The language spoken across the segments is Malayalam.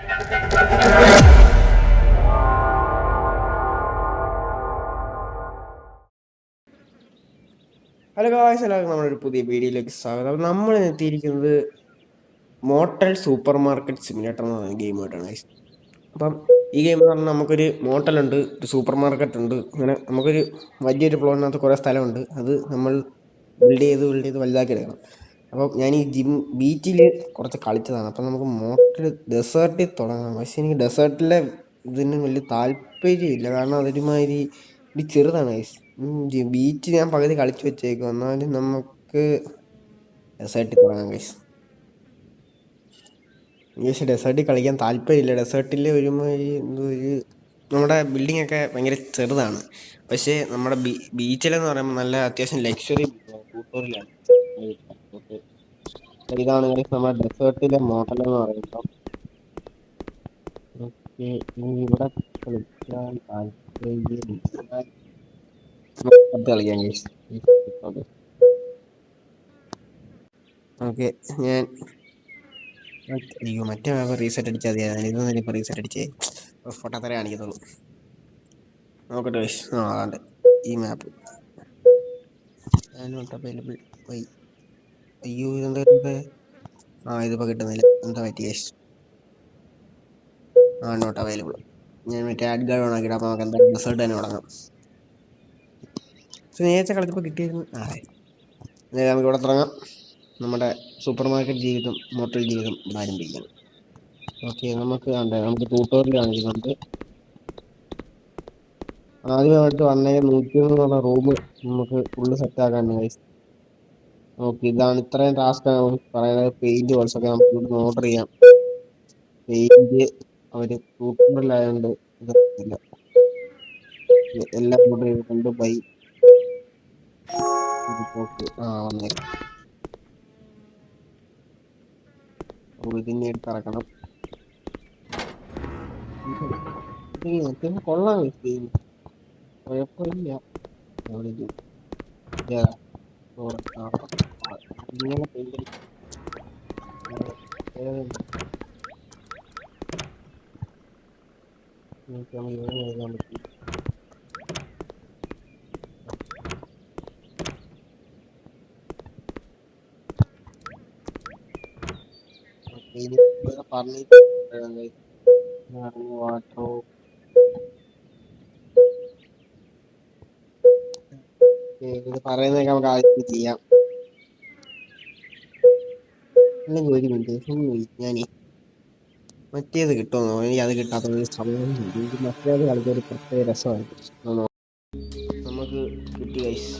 ഹലോ ഗായ്സ്, എല്ലാവർക്കും നമ്മുടെ ഒരു പുതിയ വീഡിയോയിലേക്ക് സ്വാഗതം. അപ്പോൾ നമ്മൾ എത്തിയിരിക്കുന്നത് മോട്ടൽ സൂപ്പർ മാർക്കറ്റ് സിമുലേറ്റർ എന്ന് പറയുന്ന ഗെയിമായിട്ടാണ് ഗൈസ്. അപ്പം ഈ ഗെയിം എന്ന് പറഞ്ഞാൽ നമുക്കൊരു മോട്ടലുണ്ട്, ഒരു സൂപ്പർ മാർക്കറ്റ് ഉണ്ട്, അങ്ങനെ നമുക്കൊരു വലിയൊരു ഫ്ലോറിനകത്ത് കുറേ സ്ഥലമുണ്ട്. അത് നമ്മൾ ബിൽഡ് ചെയ്ത് വലുതാക്കി എടുക്കണം. അപ്പം ഞാൻ ഈ ബീച്ചിൽ കുറച്ച് കളിച്ചതാണ്. അപ്പം നമുക്ക് മോട്ടൽ ഡെസേർട്ടിൽ തുടങ്ങാം. പക്ഷേ എനിക്ക് ഡെസേർട്ടിലെ ഇതിന് വലിയ താല്പര്യമില്ല, കാരണം അതൊരുമാതിരി ഇത് ചെറുതാണ് ഗൈസ്. ബീച്ച് ഞാൻ പകുതി കളിച്ചു വെച്ചേക്കും. എന്നാലും നമുക്ക് ഡെസേർട്ടിൽ തുടങ്ങാം ഗൈസ്. പക്ഷേ ഡെസേർട്ടിൽ കളിക്കാൻ താല്പര്യമില്ല. ഡെസേർട്ടിൽ ഒരുമാതിരി എന്തോ ഒരു നമ്മുടെ ബിൽഡിംഗ് ഒക്കെ ഭയങ്കര ചെറുതാണ്. പക്ഷേ നമ്മുടെ ബീച്ചിലെന്ന് പറയുമ്പോൾ നല്ല അത്യാവശ്യം ലക്ഷറി കൂട്ടൂറിലാണ്. ഇതാണ് നമ്മുടെ ഡെസേർട്ടിലെ മോഡൽ എന്ന് പറയുമ്പോൾ. ഇവിടെ കളിക്കാൻ കളിക്കാം ഗൈസ്. ഓക്കെ, ഞാൻ അയ്യോ മറ്റേ മാപ്പ് റീസെറ്റ് അടിച്ചാൽ മതി. ഇതൊന്നും ഇപ്പോൾ റീസെറ്റ് അടിച്ചേ ഫോട്ടോ തറ കാണിക്കത്തുള്ളൂ. നോക്കട്ടെ ഗൈസ്. അതാണ്ട് ഈ മാപ്പ് നോട്ട് അവൈലബിൾ. അയ്യോ ഇതെന്താ ഇതിപ്പോൾ കിട്ടുന്നില്ല. എന്താ പറ്റി ഗൈസ്? Not available. ഞാൻ മറ്റേ ആഡ് ഗാർഡ് ഓൺ ആക്കിയിട്ട് അപ്പോൾ നമുക്ക് എന്തായാലും റിസൾട്ട് തന്നെ തുടങ്ങാം. നേരത്തെ കളിച്ചപ്പോൾ കിട്ടിയിരുന്നു. നമുക്ക് ഇവിടെ തുടങ്ങാം. നമ്മുടെ സൂപ്പർ മാർക്കറ്റ് ജീവിതം, മോട്ടൽ ജീവിതം ആരംഭിക്കണം. ഓക്കെ, നമുക്ക് ട്യൂട്ടോറിയൽ കാണിക്കുന്നുണ്ട്. ആദ്യമായിട്ട് വന്നേ 101 റൂം നമുക്ക് ഫുള്ള് സെറ്റ് ആക്കാൻ. ഓക്കെ, ഇതാണ് ഇത്രയും ടാസ്ക് പറയുന്നത്. പെയിന്റ് കുറച്ചൊക്കെ നമുക്ക് ഇവിടെ ഓർഡർ ചെയ്യാം. പെയിന്റ് അവര് ട്യൂട്ടോറിയലായതുകൊണ്ട് ഇതൊന്നുമില്ല, എല്ലാം ഓർഡർ ചെയ്തിട്ടുണ്ട്. ബൈ വന്നേക്കാം. ഇതിനെ എടുത്തിറക്കണം. കൊള്ളാം, കുഴപ്പമില്ല. ഇങ്ങനെ പെയിന്റ് എഴുതാൻ പറ്റി. വാട്ടറോ ഇത് പറയുന്നതൊക്കെ നമുക്ക് ആദ്യം ചെയ്യാം. അല്ലെങ്കിൽ ഒരു മിനിറ്റ്, ഞാനേ മറ്റേത് കിട്ടുമോ? എനിക്ക് അത് കിട്ടാത്ത സമയം. എനിക്ക് മറ്റേത് കളിക്കാൻ ഒരു പ്രത്യേക രസമായിരിക്കും. നമുക്ക് കിട്ടി ഗൈസ്.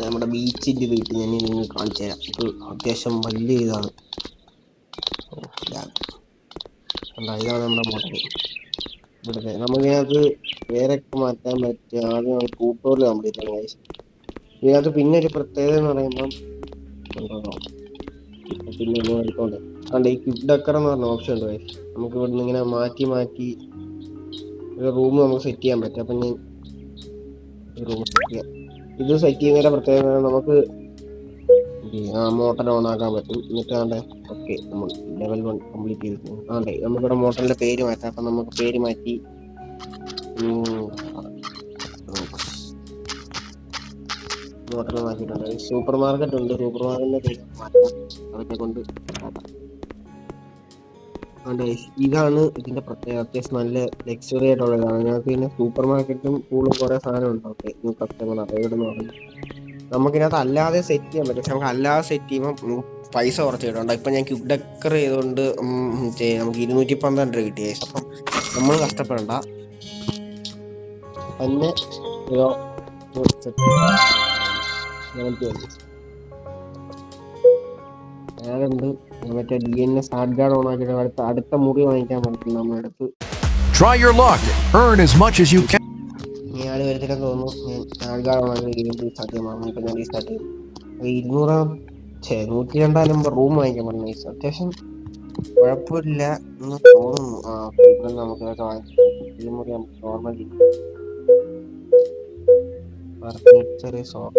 നമ്മുടെ ബീച്ചിൻ്റെ വീട്ടിൽ ഞാൻ നിങ്ങൾക്ക് കാണിച്ചു തരാം. ഇത് അത്യാവശ്യം വലിയ ഇതാണ്. ഇതാണ് നമ്മുടെ മോഡൽ. ഇവിടുത്തെ നമുക്കിതിനകത്ത് പേരൊക്കെ മാറ്റാൻ പറ്റും. ആദ്യം ട്യൂട്ടോറിയൽ കംപ്ലീറ്റ് ആണ് ഗൈസ്. ഇതിനകത്ത് പിന്നെ ഒരു പ്രത്യേകത എന്ന് പറയുമ്പം പിന്നെ എടുത്തോണ്ട് ഈ ക്വിക്ക് ഡക്കർ എന്ന് പറഞ്ഞ ഓപ്ഷൻ ഉണ്ട് ഗൈസ്. നമുക്ക് ഇവിടുന്ന് ഇങ്ങനെ മാറ്റി ഒരു റൂം നമുക്ക് സെറ്റ് ചെയ്യാൻ പറ്റും. അപ്പം ഞാൻ റൂം സെറ്റ് ചെയ്യാം. ഇത് സെറ്റ് ചെയ്യുന്നതിന്റെ പ്രത്യേകത നമുക്ക് മോട്ടർ ഓൺ ആക്കാൻ പറ്റും. എന്നിട്ട് ഓക്കെ, നമ്മൾ ലെവൽ 1 കംപ്ലീറ്റ് ചെയ്തിട്ടുണ്ട്. നമുക്കിവിടെ മോട്ടറിന്റെ പേര് മാറ്റാം. അപ്പം നമുക്ക് പേര് മാറ്റി മോട്ടർ മാറ്റിയിട്ടുണ്ട്. സൂപ്പർ മാർക്കറ്റ് ഉണ്ട്. സൂപ്പർ മാർക്കറ്റിന്റെ പേര് മാറ്റാം. അവരെ കൊണ്ട് ഇതാണ് ഇതിന്റെ പ്രത്യേകത. അത്യാവശ്യം നല്ല ലക്ഷറി ആയിട്ടുള്ളതാണ്. ഞങ്ങൾക്ക് പിന്നെ സൂപ്പർ മാർക്കറ്റും കൂടുതൽ കുറെ സാധനം ഉണ്ട്. ഓക്കെ, ന്യൂ കസ്റ്റമർ അവിടെ നിന്ന് പറഞ്ഞു നമുക്കിനകത്ത് അല്ലാതെ സെറ്റ് ചെയ്യാൻ പറ്റും. പക്ഷെ നമുക്ക് അല്ലാതെ സെറ്റ് ചെയ്യുമ്പോൾ പൈസ കുറച്ച് കിട്ടുന്നുണ്ട്. ഇപ്പം ഞാൻ ക്വിക്ക് ഡക്കർ ചെയ്തുകൊണ്ട് നമുക്ക് 212 രൂപ കിട്ടി. അപ്പം നമ്മൾ കഷ്ടപ്പെടണ്ട, തന്നെ ഞാനുണ്ട്. മറ്റേ DNS ആഡ് ഗാർഡ് ഓൺ ആക്കിയിട്ട് അടുത്ത മുറി വാങ്ങിക്കാൻ പറ്റും നമ്മുടെ അടുത്ത്. Try your luck. Earn as much as you can. ഞാൻ വരത്തില്ലെന്ന് തോന്നുന്നു. ഞാൻ ആഡ് ഗാർഡ് ഓൺ ആക്കി ഗെയിം സ്റ്റാർട്ട് ചെയ്യാൻ. ഇപ്പം ഞാൻ റീസ്റ്റാർട്ട് ചെയ്തു. 102 നമ്പർ റൂം വാങ്ങിക്കാൻ പറഞ്ഞു. അത്യാവശ്യം കുഴപ്പമില്ല എന്ന് തോന്നുന്നു. ഇവിടെ നമുക്ക് ഇതൊക്കെ വാങ്ങിക്കാം. ഈ മുറി നമുക്ക് നോർമലി ഫർണിച്ചർ, സോഫ,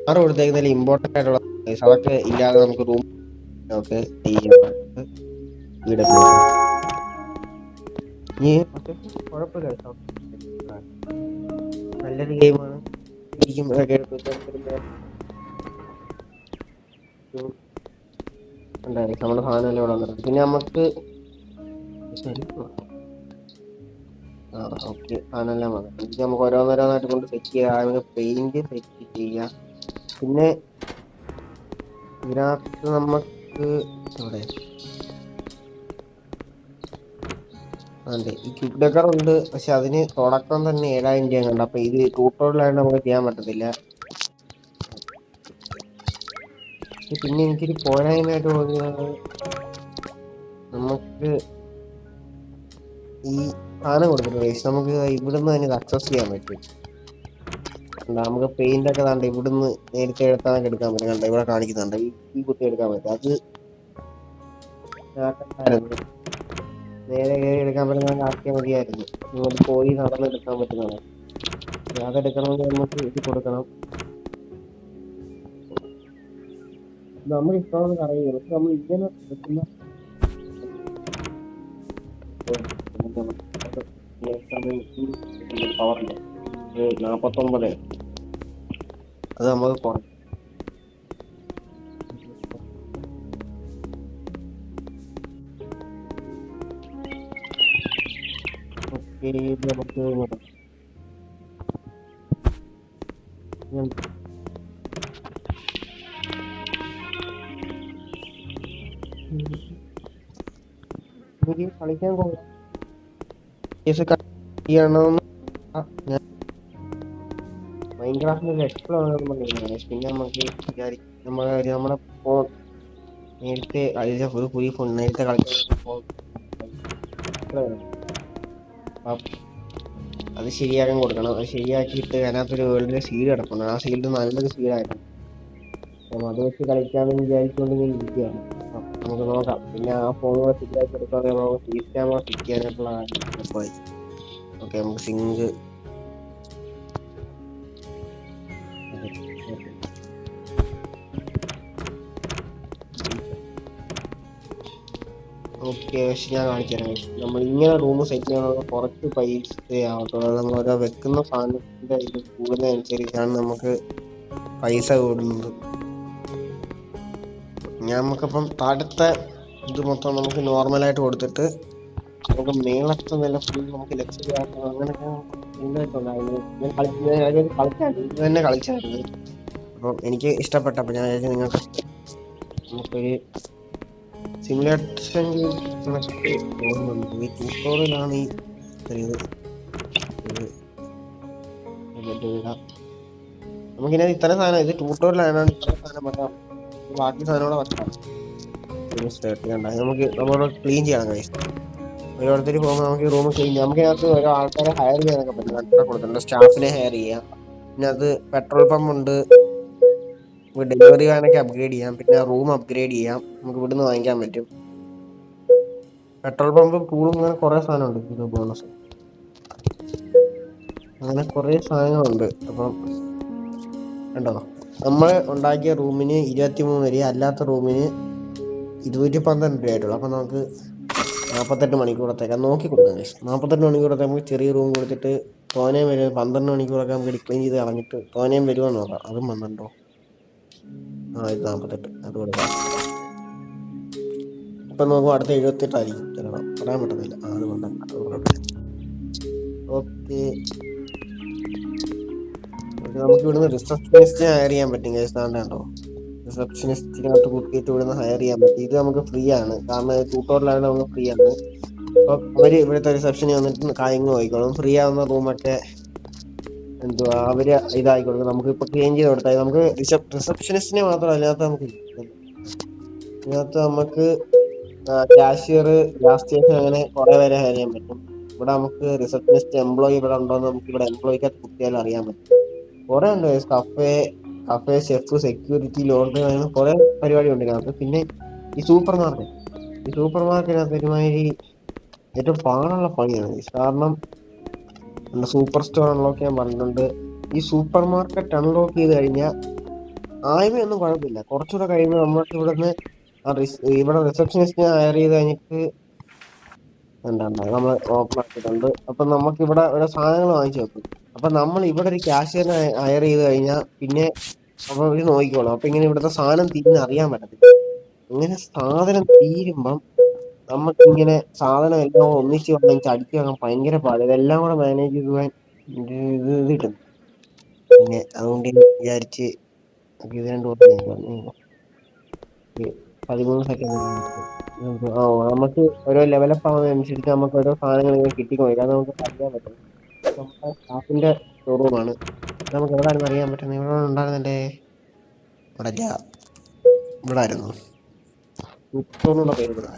കാർ കൊടുത്തേക്കുന്നതിൽ ഇമ്പോർട്ടൻ്റ് ആയിട്ടുള്ള അതൊക്കെ ഇല്ലാതെ നമുക്ക് റൂം ഒക്കെ ചെയ്യാം. വീടൊക്കെ ഈ കുഴപ്പമില്ല, നല്ലൊരു ഗെയിമാണ്. ഉണ്ടായിരിക്കും നമ്മുടെ സാധനം ഇവിടെ വന്നിട്ടുണ്ട്. പിന്നെ നമുക്ക് ഓക്കെ സാധനമെല്ലാം വന്നിട്ടുണ്ട്. നമുക്ക് ഓരോന്നോരോന്നായിട്ട് കൊണ്ട് സെറ്റ് ചെയ്യാം. പെയിന്റ് സെറ്റ് ചെയ്യാം. പിന്നെ ഇതിനകത്ത് നമുക്ക് ഇവിടെ അതെ ഈ ക്വിക്ക് ഡെക്കർ ഉണ്ട്. പക്ഷെ അതിന് തുടക്കം തന്നെ 7000 രൂപ കണ്ട്. അപ്പൊ ഇത് ട്യൂട്ടോറിയലായിട്ട് നമുക്ക് ചെയ്യാൻ പറ്റത്തില്ല. പിന്നെ എനിക്കൊരു പോരായ്മയായിട്ട് തോന്നിയത് നമുക്ക് ഈ സാധനം കൊടുത്തിട്ടുണ്ട്. നമുക്ക് ഇവിടുന്ന് തന്നെ ഇത് അക്സസ് ചെയ്യാൻ പറ്റും. നമുക്ക് പെയിന്റ് ഒക്കെ കണ്ട് ഇവിടുന്ന് നേരത്തെ എടുത്താൽ എടുക്കാൻ പറ്റും. കണ്ട ഇവിടെ കാണിക്കുന്നുണ്ട് ഈ കുത്തി എടുക്കാൻ പറ്റും. അത് നേരെ കയറി എടുക്കാൻ പറ്റുന്ന ആക്കിയാൽ മതിയായിരുന്നു. ഇങ്ങോട്ട് പോയി നടന്നെടുക്കാൻ പറ്റുന്നതാണ്. അതെടുക്കണമെങ്കിൽ നമുക്ക് ഇത് കൊടുക്കണം. നമ്മൾ ഇഷ്ടമാണ് അറിയുന്നത്. പക്ഷെ നമ്മൾ ഇങ്ങനെ എടുക്കുന്ന പവറില്ല 49 അത് നമുക്ക് കുറയും. നമുക്ക് കളിക്കാൻ പോകാം. മൈൻക്രാഫ്റ്റിന്റെ എക്സ്പ്ലോർ പിന്നെ നമുക്ക് നമ്മുടെ ഫോൺ നേരത്തെ കളിച്ച ഒരു പുതിയ ഫോൺ നേരത്തെ കളിച്ച ഫോൺ അത് ശരിയാക്കാൻ കൊടുക്കണം. അത് ശരിയാക്കിയിട്ട് അതിനകത്തൊരു വേൾഡിന്റെ സീഡ് കിടപ്പുണ്ട്. ആ സീഡ് നല്ലൊരു സീഡായിരുന്നു. അപ്പം അത് വെച്ച് കളിക്കാമെന്ന് വിചാരിച്ചുകൊണ്ട് ഞാൻ ഇരിക്കുകയാണ്. നമുക്ക് നോക്കാം. പിന്നെ ആ ഫോൺ കൂടെ ശരിയാക്കി എടുക്കാതെ നമുക്ക് സി ക്യാമറ ഫിറ്റ് ചെയ്യാനായിട്ടുള്ള എളുപ്പമായി. ഓക്കെ നമുക്ക് സിങ്ക് ഓക്കെ. പക്ഷെ ഞാൻ കാണിച്ചുതരാം. നമ്മൾ ഇങ്ങനെ റൂം സെറ്റ് ചെയ്യണമെങ്കിൽ കുറച്ച് പൈസ ആവത്തുള്ളൂ. നമ്മൾ ഓരോ വെക്കുന്ന സാധനത്തിന്റെ ഇത് കൂടുന്നതനുസരിച്ചാണ് നമുക്ക് പൈസ കൂടുന്നത്. നമുക്കപ്പം താഴത്തെ ഇത് മൊത്തം നമുക്ക് നോർമലായിട്ട് കൊടുത്തിട്ട് നമുക്ക് മേളത്തെ നില ഫുൾ നമുക്ക് ലക്ഷ്യം ആക്കണം. അങ്ങനെയൊക്കെ തന്നെ കളിച്ചായിരുന്നു. അപ്പം എനിക്ക് ഇഷ്ടപ്പെട്ടപ്പോൾ ഞാൻ നിങ്ങൾക്ക് നമുക്കൊരു സിമുലേഷൻ തോന്നുന്നുണ്ട്. ഈ ട്യൂട്ടോറിയലാണ് ഈ നമുക്കിനി ഇത്ര സാധനം ഇത് ട്യൂട്ടോറിയലാണ്. ഇത്ര സാധനം വെക്കാം. ബാക്കി സാധനം വെക്കാം. നമുക്ക് നമ്മളോട് ക്ലീൻ ചെയ്യണം കഴിയും. ഓരോരുത്തർ പോകുമ്പോൾ നമുക്ക് റൂം ക്ലീൻ ചെയ്യാം. നമുക്കതിനകത്ത് ഓരോ ആൾക്കാരെ ഹയർ ചെയ്യാനൊക്കെ പറ്റും. കൊടുത്തിട്ടുണ്ട്. സ്റ്റാഫിനെ ഹയർ ചെയ്യാം. പിന്നെ അത് പെട്രോൾ പമ്പ് ഉണ്ട്. ഡെലിവറി വാനൊക്കെ അപ്ഗ്രേഡ് ചെയ്യാം. പിന്നെ റൂം അപ്ഗ്രേഡ് ചെയ്യാം. നമുക്ക് ഇവിടുന്ന് വാങ്ങിക്കാൻ പറ്റും. പെട്രോൾ പമ്പും പൂളും അങ്ങനെ കുറെ സാധനമുണ്ട്. ഇത് ബോണസ് അങ്ങനെ കുറെ സാധനങ്ങളുണ്ട്. അപ്പം കണ്ടോ, നമ്മൾ ഉണ്ടാക്കിയ റൂമിന് 23 രൂപ, അല്ലാത്ത റൂമിന് 212 രൂപയായിട്ടുള്ളൂ. അപ്പം നമുക്ക് 48 മണിക്കൂറത്തേക്ക് നോക്കി കൊടുക്കാം. 48 മണിക്കൂറത്തെ നമുക്ക് ചെറിയ റൂം കൊടുത്തിട്ട് തോനയും വരും. 12 മണിക്കൂറൊക്കെ നമുക്ക് ഡിക്ലൈൻ ചെയ്ത് കളഞ്ഞിട്ട് തോനയും വരുമെന്ന് നോക്കാം. അതും വന്നിട്ടുണ്ടോ? ഇത് 48 അത് കൊടുക്കാം. ഇപ്പം നോക്കുമ്പോൾ അടുത്ത 78 ആയിരിക്കും ചിലപ്പോൾ. പറയാൻ പറ്റുന്നില്ല. അത് കൊണ്ടാണ്. ഓക്കെ നമുക്ക് ഇവിടുന്ന് റിസപ്ഷനിസ്റ്റ് ഹയർ ചെയ്യാൻ പറ്റും. കേട്ടോ, റിസപ്ഷനിസ്റ്റിനകത്ത് കുത്തിയിട്ട് ഇവിടുന്ന് ഹയർ ചെയ്യാൻ പറ്റും. ഇത് നമുക്ക് ഫ്രീ ആണ്. കാരണം ട്യൂട്ടോറിയലാണ് നമുക്ക് ഫ്രീ ആണ്. അപ്പം അവര് ഇവിടുത്തെ റിസപ്ഷനിൽ വന്നിട്ട് കാര്യങ്ങൾ നോക്കിക്കോളും. ഫ്രീ ആവുന്ന റൂമൊക്കെ എന്തുവാ അവര് ഇതാക്കി കൊടുക്കും. നമുക്ക് ഇപ്പൊ ക്ലീൻ ചെയ്ത് കൊടുത്താൽ നമുക്ക് റിസപ്ഷനിസ്റ്റിനെ മാത്രമല്ല, ഇതിനകത്ത് നമുക്ക് കാഷ്യർ, ഗ്യാസ് സ്റ്റേഷൻ അങ്ങനെ കുറെ പേരെ ഹയർ ചെയ്യാൻ പറ്റും. ഇവിടെ നമുക്ക് റിസപ്ഷനിസ്റ്റ് എംപ്ലോയി ഇവിടെ ഉണ്ടോന്ന് നമുക്ക് ഇവിടെ എംപ്ലോയിക്കകത്ത് കുത്തിയാലും അറിയാൻ പറ്റും. കുറെ ഉണ്ട്. കഫേ, ഷെഫ്, സെക്യൂരിറ്റി, ലോണ്ടറി, അങ്ങനെ കുറെ പരിപാടി ഉണ്ട് ഇതിനകത്ത്. പിന്നെ ഈ സൂപ്പർ മാർക്കറ്റിനകത്ത് ഒരുമാതിരി ഏറ്റവും പാടുള്ള പണിയാണ്. കാരണം സൂപ്പർ സ്റ്റോർ അൺലോക്ക് ചെയ്യാൻ പറഞ്ഞിട്ടുണ്ട്. ഈ സൂപ്പർ മാർക്കറ്റ് അൺലോക്ക് ചെയ്ത് കഴിഞ്ഞാൽ ആദ്യമൊന്നും കുഴപ്പമില്ല. കുറച്ചുകൂടെ കഴിയുമ്പോൾ നമ്മൾക്ക് ഇവിടുന്ന് ഇവിടെ റിസപ്ഷനിസ്റ്റിനെ ഹയർ ചെയ്ത് കഴിഞ്ഞിട്ട് നമ്മൾ ഓപ്പൺ ആക്കിയിട്ടുണ്ട്. അപ്പം നമുക്ക് ഇവിടെ ഓരോ സാധനങ്ങൾ വാങ്ങിച്ചു വെക്കും. അപ്പം നമ്മൾ ഇവിടെ ഒരു ക്യാഷ്യറിനെ ഹയർ ചെയ്ത് കഴിഞ്ഞാൽ പിന്നെ അപ്പോൾ ഇവർ നോക്കിക്കോളും. അപ്പം ഇങ്ങനെ ഇവിടുത്തെ സാധനം തീരുന്ന അറിയാൻ പറ്റത്തില്ല. ഇങ്ങനെ സാധനം തീരുമ്പം നമുക്കിങ്ങനെ സാധനം എല്ലാം ഒന്നിച്ച് വാങ്ങിച്ച് അടിച്ചു വാങ്ങാൻ ഭയങ്കര പാട്. ഇതെല്ലാം കൂടെ മാനേജ് ചെയ്യുവാൻ ഇത് കിട്ടും. പിന്നെ അതുകൊണ്ട് വിചാരിച്ച് ഇത് രണ്ടു ദിവസം 13 സെക്കൻഡ് നമുക്ക് ഓരോ ലെവലപ്പ് ആവുന്നതനുസരിച്ച് നമുക്ക് ഓരോ സാധനങ്ങൾ ഇങ്ങനെ കിട്ടിക്കൊണ്ടിരിക്കും. അത് നമുക്ക് അറിയാൻ പറ്റും. നമ്മുടെ സ്റ്റാഫിന്റെ ഷോറൂമാണ്. നമുക്ക് എവിടെയാണെന്ന് അറിയാൻ പറ്റുന്നത്. ഇവിടെ ഉണ്ടായിരുന്നല്ലേ, ഇവിടെ ഇല്ല, ഇവിടെ ആയിരുന്നു. സൂപ്പറിനുള്ള പേര് ഇവിടെ.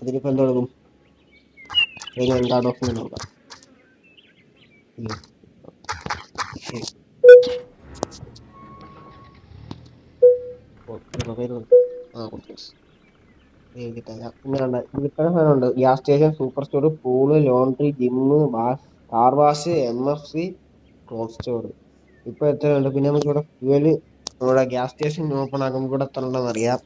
അതിനിപ്പോൾ എന്തോ എടുക്കും? കാർഡ് ഓഫ് നോക്കാം. സാധനമുണ്ട്. Gas station, super store, pool, laundry, gym, car wash, MFC, cloth store. ഇപ്പൊ എത്രയുണ്ട്? പിന്നെ നമുക്ക് ഇവിടെ ഫ്യൂവല്, നമ്മുടെ ഗ്യാസ് സ്റ്റേഷൻ ഓപ്പൺ ആക്കുമ്പോൾ ഇവിടെ എത്ര ഉണ്ടെന്ന് അറിയാം.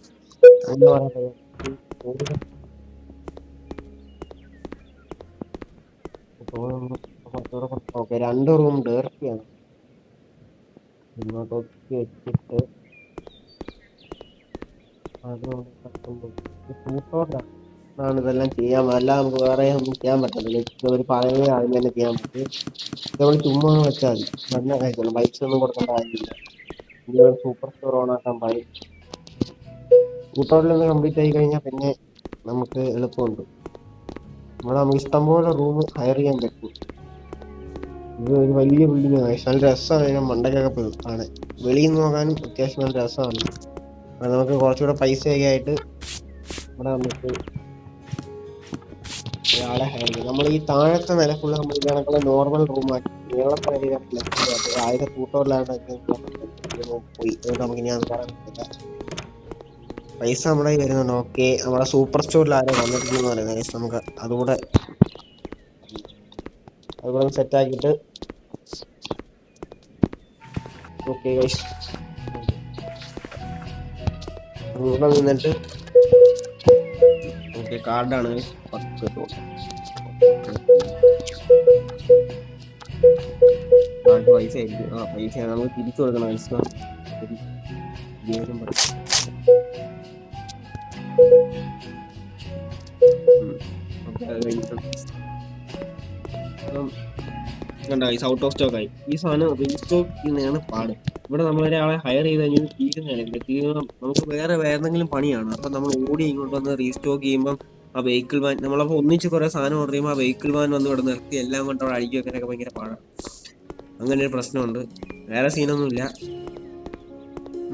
ഓക്കെ, 2 റൂം ഡയറക്റ്റിയാണ്. ഇങ്ങോട്ടൊക്കെ വെച്ചിട്ട് ആണ് ഇതെല്ലാം ചെയ്യാൻ. അല്ലാതെ നമുക്ക് വേറെ ഒന്നും ചെയ്യാൻ പറ്റത്തില്ല. ഒരു പറയുന്നത് ആദ്യം തന്നെ ചെയ്യാൻ പറ്റും. നമ്മൾ ചുമ്മാ വെച്ചാൽ മതി. നല്ല കാര്യമാണ്. ബൈക്സ് ഒന്നും കൊടുക്കേണ്ട കാര്യമില്ല. സൂപ്പർ സ്റ്റോർ ഓൺ ആക്കാൻ പറയും. കൂട്ടോട്ടിൽ നിന്ന് കംപ്ലീറ്റ് ആയി കഴിഞ്ഞാൽ പിന്നെ നമുക്ക് എളുപ്പമുണ്ട്. ഇവിടെ നമുക്ക് ഇഷ്ടംപോലെ റൂം ഹയർ ചെയ്യാൻ പറ്റും. ഇത് ഒരു വലിയ ബിൽഡിംഗ് ആണ്. നല്ല രസമാണ് മണ്ടയ്ക്കൊക്കെ പോയി കാണാൻ. വെളിയിൽ നിന്ന് നോക്കാനും അത്യാവശ്യം നല്ല രസമാണ്. അത് നമുക്ക് കുറച്ചുകൂടെ പൈസയൊക്കെ ആയിട്ട് ഇവിടെ നമുക്ക് ഒരാളെ ഹയർ ചെയ്യും. നമ്മൾ ഈ താഴത്തെ നില ഫുള്ള് നമ്മൾ ഈ കണക്കുള്ള നോർമൽ റൂമാക്കി നീളത്തെ നിലയിലാക്കി. ആദ്യത്തെ കൂട്ടോറിലാണ് പോയി. അതുകൊണ്ട് നമുക്ക് ഇനി അത് പറയാൻ പറ്റില്ല. പൈസ നമ്മുടെ കയ്യിൽ വരുന്നുണ്ട്. ഓക്കെ, നമ്മുടെ സൂപ്പർ സ്റ്റോറിൽ ആരോ വന്നിട്ടുണ്ടെന്ന് പറയുന്നത്. നമുക്ക് അതുകൂടെ സെറ്റ് ആക്കിയിട്ട് ഓക്കെ ഇവിടെ നിന്നിട്ട് ഓക്കെ കാർഡാണ് 10 പൈസ ആയിരിക്കും. പൈസ നമുക്ക് തിരിച്ചു കൊടുക്കണം. ഔട്ട് ഓഫ് സ്റ്റോക്ക് ആയി. ഈ സാധനം റീസ്റ്റോക്ക് ചെയ്യുന്നതാണ് പാട്. ഇവിടെ നമ്മളൊരാളെ ഹയർ ചെയ്ത് കഴിഞ്ഞാൽ തീരുന്നതാണ്. നമുക്ക് വേറെ ഏതെങ്കിലും പണിയാണ്. അപ്പം നമ്മൾ ഓടി ഇങ്ങോട്ട് വന്ന് റീസ്റ്റോക്ക് ചെയ്യുമ്പം ആ വെഹിക്കിൾ വാൻ നമ്മളപ്പോൾ ഒന്നിച്ച് കുറേ സാധനം ഓർഡർ ചെയ്യുമ്പോൾ ആ വെഹിക്കിൾ വാൻ വന്ന് ഇവിടെ നിർത്തി എല്ലാം കൊണ്ട് അവിടെ അഴിക്കും വെക്കാനൊക്കെ ഭയങ്കര പാടാണ്. അങ്ങനെ ഒരു പ്രശ്നമുണ്ട്. വേറെ സീനൊന്നുമില്ല.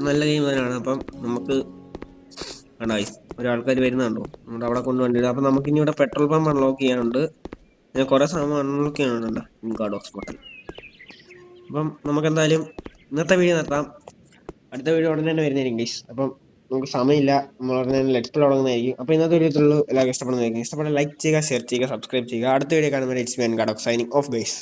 നല്ല ഗെയിം തന്നെയാണ്. അപ്പം നമുക്ക് വേണ്ട ഒരാൾക്കാർ വരുന്നുണ്ടോ നമ്മുടെ അവിടെ കൊണ്ടുവന്നിട്ട്. അപ്പം നമുക്ക് ഇനി ഇവിടെ പെട്രോൾ പമ്പ് അൺലോക്ക് ചെയ്യാനുണ്ട്. ഞാൻ കുറേ സാധനം അൺലോക്ക് ചെയ്യാനുണ്ടല്ലോ കാർഡ് ഓഫ് സ്പോട്ടിൽ. അപ്പം നമുക്ക് എന്തായാലും ഇന്നത്തെ വീഡിയോ നിർത്താം. അടുത്ത വീഡിയോ ഉടനെ തന്നെ വരുന്നതായിരിക്കും ഗൈസ്. അപ്പം നമുക്ക് സമയമില്ല. നമ്മൾ ഉടനെ തന്നെ ലെറ്റ്സ് പ്ലേ തുടങ്ങുന്നതായിരിക്കും. അപ്പോൾ ഇന്നത്തെ വീഡിയോ എല്ലാവർക്കും ഇഷ്ടപ്പെടുന്നതായിരിക്കും. ഇഷ്ടപ്പെട്ട ലൈക്ക് ചെയ്യുക, ഷെയർ ചെയ്യുക, സബ്സ്ക്രൈബ് ചെയ്യുക. അടുത്ത വീഡിയോ കാണുമ്പോൾ it's me card of signing off guys.